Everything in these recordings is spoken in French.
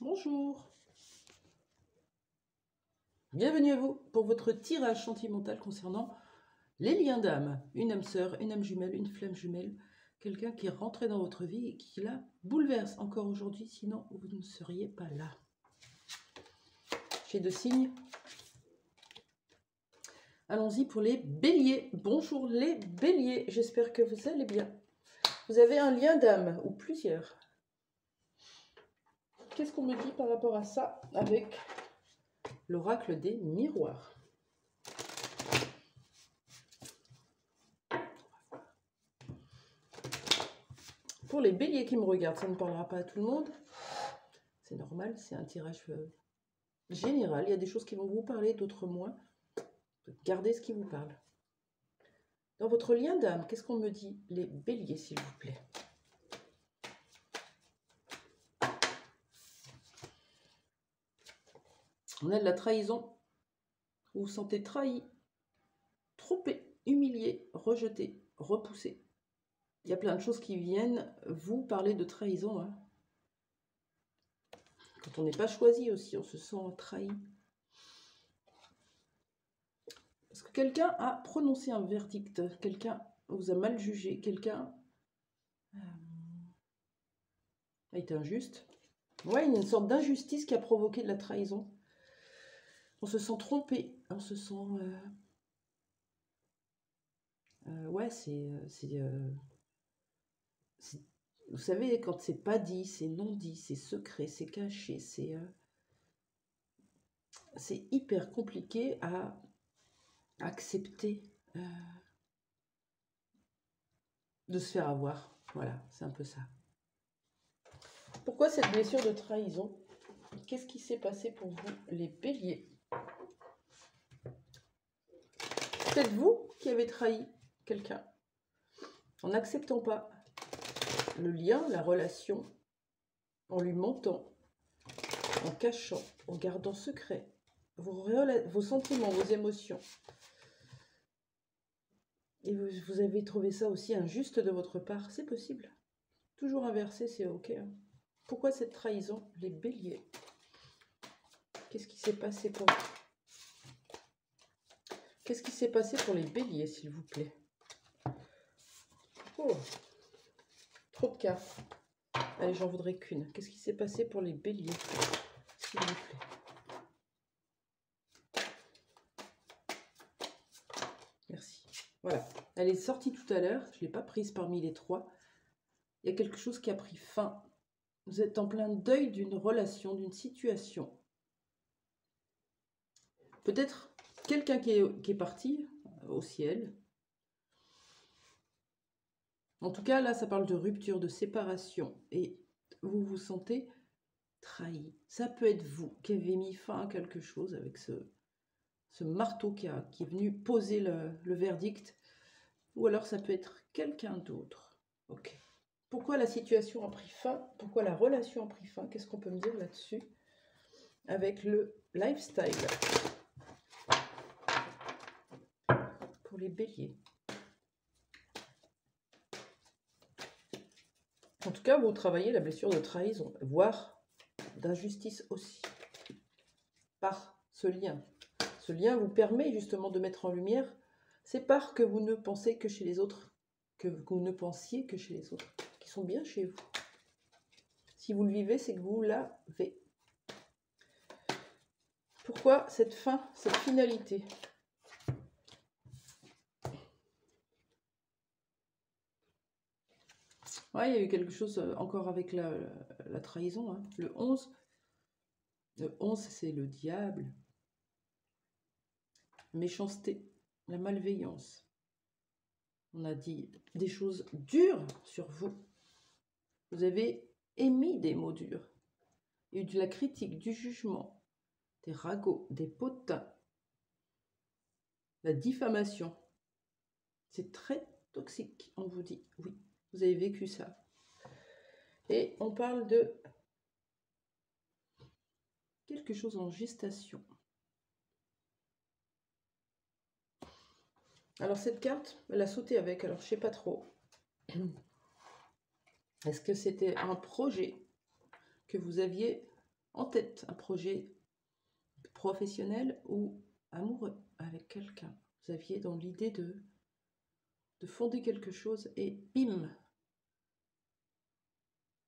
Bonjour, bienvenue à vous pour votre tirage sentimental concernant les liens d'âme. Une âme sœur, une âme jumelle, une flamme jumelle, quelqu'un qui est rentré dans votre vie et qui la bouleverse encore aujourd'hui, sinon vous ne seriez pas là. J'ai 2 signes. Allons-y pour les béliers. Bonjour les béliers, j'espère que vous allez bien. Vous avez un lien d'âme ou plusieurs. Qu'est-ce qu'on me dit par rapport à ça avec l'oracle des miroirs? Pour les béliers qui me regardent, ça ne parlera pas à tout le monde. C'est normal, c'est un tirage général. Il y a des choses qui vont vous parler, d'autres moins. Gardez ce qui vous parle. Dans votre lien d'âme, qu'est-ce qu'on me dit, les béliers, s'il vous plaît? On a de la trahison. Vous vous sentez trahi, trompé, humilié, rejeté, repoussé. Il y a plein de choses qui viennent vous parler de trahison. Hein. Quand on n'est pas choisi aussi, on se sent trahi. Parce que quelqu'un a prononcé un verdict, quelqu'un vous a mal jugé, quelqu'un a été injuste. Ouais, il y a une sorte d'injustice qui a provoqué de la trahison. On se sent trompé, on se sent... ouais, vous savez, quand c'est pas dit, c'est non dit, c'est secret, c'est caché, c'est hyper compliqué à accepter de se faire avoir. Voilà, c'est un peu ça. Pourquoi cette blessure de trahison? Qu'est-ce qui s'est passé pour vous, les béliers? Peut-être vous qui avez trahi quelqu'un en n'acceptant pas le lien, la relation, en lui mentant, en cachant, en gardant secret vos sentiments, vos émotions. Et vous avez trouvé ça aussi injuste de votre part. C'est possible. Toujours inversé, c'est ok. Hein. Pourquoi cette trahison, les béliers? Qu'est-ce qui s'est passé pour vous? Qu'est-ce qui s'est passé pour les béliers, s'il vous plaît? Oh, trop de cartes. Allez, j'en voudrais qu'une. Qu'est-ce qui s'est passé pour les béliers, s'il vous plaît? Merci. Voilà. Elle est sortie tout à l'heure. Je ne l'ai pas prise parmi les 3. Il y a quelque chose qui a pris fin. Vous êtes en plein deuil d'une relation, d'une situation. Peut-être quelqu'un qui est parti au ciel. En tout cas, là, ça parle de rupture, de séparation. Et vous vous sentez trahi. Ça peut être vous qui avez mis fin à quelque chose avec ce marteau qui est venu poser le verdict. Ou alors ça peut être quelqu'un d'autre. Ok. Pourquoi la situation a pris fin? Pourquoi la relation a pris fin? Qu'est-ce qu'on peut me dire là-dessus? Avec le lifestyle. Pour les béliers. En tout cas, vous travaillez la blessure de trahison, voire d'injustice aussi. Par ce lien. Ce lien vous permet justement de mettre en lumière ces parts que vous ne pensez que chez les autres, que vous ne pensiez que chez les autres, qui sont bien chez vous. Si vous le vivez, c'est que vous l'avez. Pourquoi cette fin, cette finalité? Ouais, il y a eu quelque chose encore avec la trahison. Hein. Le 11, c'est le diable. Méchanceté, la malveillance. On a dit des choses dures sur vous. Vous avez émis des mots durs. Il y a eu de la critique, du jugement, des ragots, des potins, la diffamation. C'est très toxique, on vous dit. Oui, vous avez vécu ça. Et on parle de quelque chose en gestation. Alors cette carte, elle a sauté avec, alors je sais pas trop. Est-ce que c'était un projet que vous aviez en tête un projet professionnel ou amoureux avec quelqu'un. Vous aviez dans l'idée de fonder quelque chose et bim,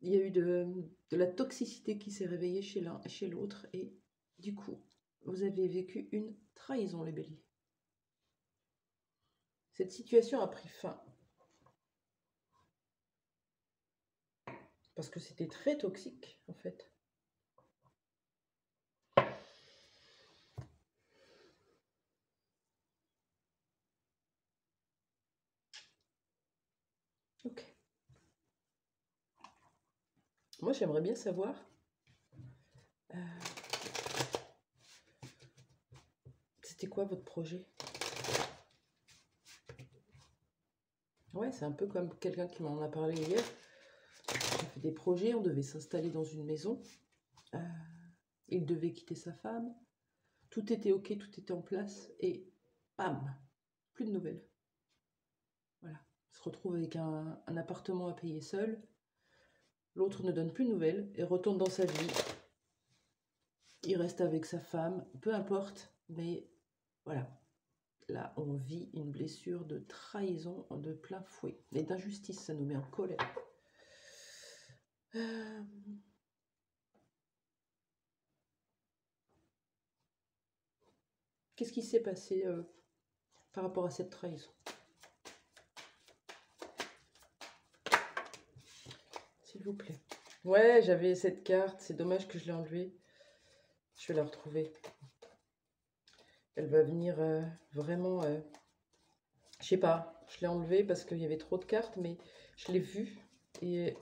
il y a eu de la toxicité qui s'est réveillée chez l'un et chez l'autre et du coup, vous avez vécu une trahison, les béliers. Cette situation a pris fin parce que c'était très toxique en fait. Ok. Moi, j'aimerais bien savoir c'était quoi votre projet? Ouais, c'est un peu comme quelqu'un qui m'en a parlé hier. On fait des projets, on devait s'installer dans une maison. Il devait quitter sa femme. Tout était ok, tout était en place. Et bam, plus de nouvelles. Voilà. Il se retrouve avec un appartement à payer seul. L'autre ne donne plus de nouvelles et retourne dans sa vie. Il reste avec sa femme, peu importe. Mais voilà. Là, on vit une blessure de trahison de plein fouet. Et d'injustice, ça nous met en colère. Qu'est-ce qui s'est passé par rapport à cette trahison? S'il vous plaît. Ouais, j'avais cette carte. C'est dommage que je l'ai enlevée. Je vais la retrouver. Elle va venir vraiment... je sais pas. Je l'ai enlevée parce qu'il y avait trop de cartes, mais je l'ai vue. Et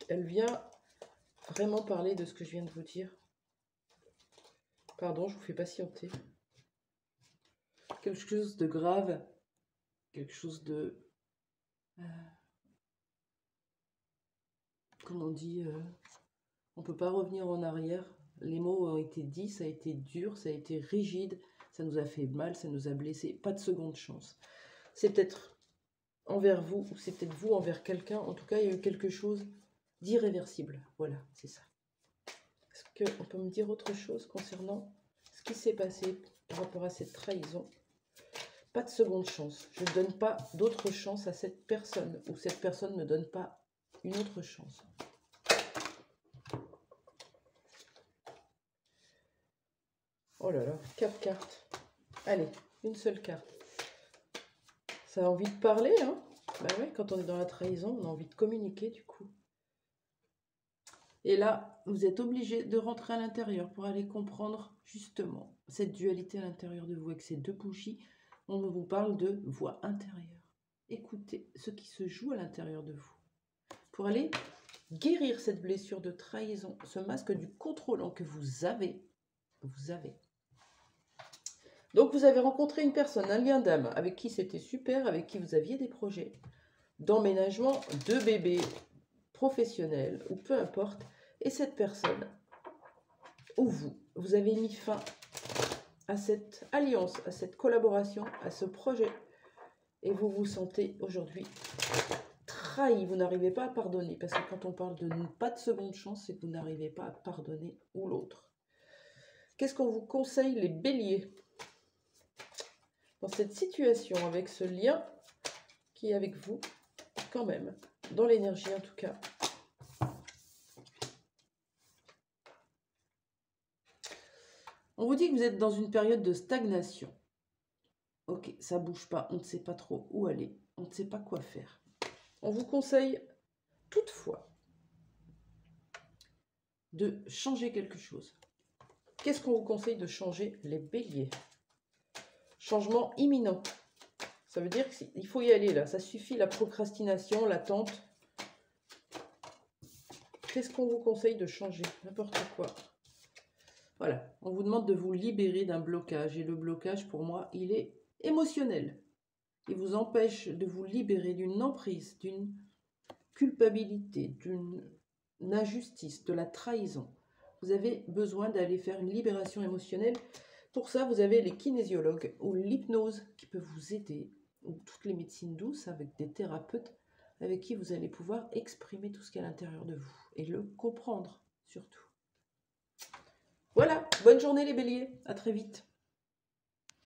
elle vient vraiment parler de ce que je viens de vous dire. Pardon, je vous fais patienter. Quelque chose de grave. Quelque chose de... comme on dit, on ne peut pas revenir en arrière. Les mots ont été dits, ça a été dur, ça a été rigide, ça nous a fait mal, ça nous a blessés. Pas de seconde chance. C'est peut-être envers vous, ou c'est peut-être vous envers quelqu'un. En tout cas, il y a eu quelque chose d'irréversible. Voilà, c'est ça. Est-ce qu'on peut me dire autre chose concernant ce qui s'est passé par rapport à cette trahison? Pas de seconde chance. Je ne donne pas d'autre chance à cette personne, ou cette personne ne donne pas une autre chance. Oh là là, 4 cartes. Allez, une seule carte. Ça a envie de parler, hein? Bah ouais, quand on est dans la trahison, on a envie de communiquer du coup. Et là, vous êtes obligé de rentrer à l'intérieur pour aller comprendre justement cette dualité à l'intérieur de vous. Avec ces deux bougies, on vous parle de voix intérieure. Écoutez ce qui se joue à l'intérieur de vous. Pour aller guérir cette blessure de trahison, ce masque du contrôlant que vous avez. Donc vous avez rencontré une personne, un lien d'âme, avec qui c'était super, avec qui vous aviez des projets d'emménagement, de bébé, professionnel, ou peu importe. Et cette personne, ou vous avez mis fin à cette alliance, à cette collaboration, à ce projet. Et vous vous sentez aujourd'hui trahi, vous n'arrivez pas à pardonner. Parce que quand on parle de pas de seconde chance, c'est que vous n'arrivez pas à pardonner ou l'autre. Qu'est-ce qu'on vous conseille, les béliers, dans cette situation, avec ce lien qui est avec vous, quand même, dans l'énergie en tout cas? On vous dit que vous êtes dans une période de stagnation. Ok, ça bouge pas, on ne sait pas trop où aller, on ne sait pas quoi faire. On vous conseille toutefois de changer quelque chose. Qu'est-ce qu'on vous conseille de changer, les béliers? Changement imminent. Ça veut dire qu'il faut y aller là, ça suffit la procrastination, l'attente. Qu'est-ce qu'on vous conseille de changer? N'importe quoi. Voilà, on vous demande de vous libérer d'un blocage. Et le blocage, pour moi, il est émotionnel. Il vous empêche de vous libérer d'une emprise, d'une culpabilité, d'une injustice, de la trahison. Vous avez besoin d'aller faire une libération émotionnelle. Pour ça, vous avez les kinésiologues ou l'hypnose qui peut vous aider, ou toutes les médecines douces avec des thérapeutes avec qui vous allez pouvoir exprimer tout ce qu'il y a à l'intérieur de vous et le comprendre surtout. Bonne journée les béliers, à très vite.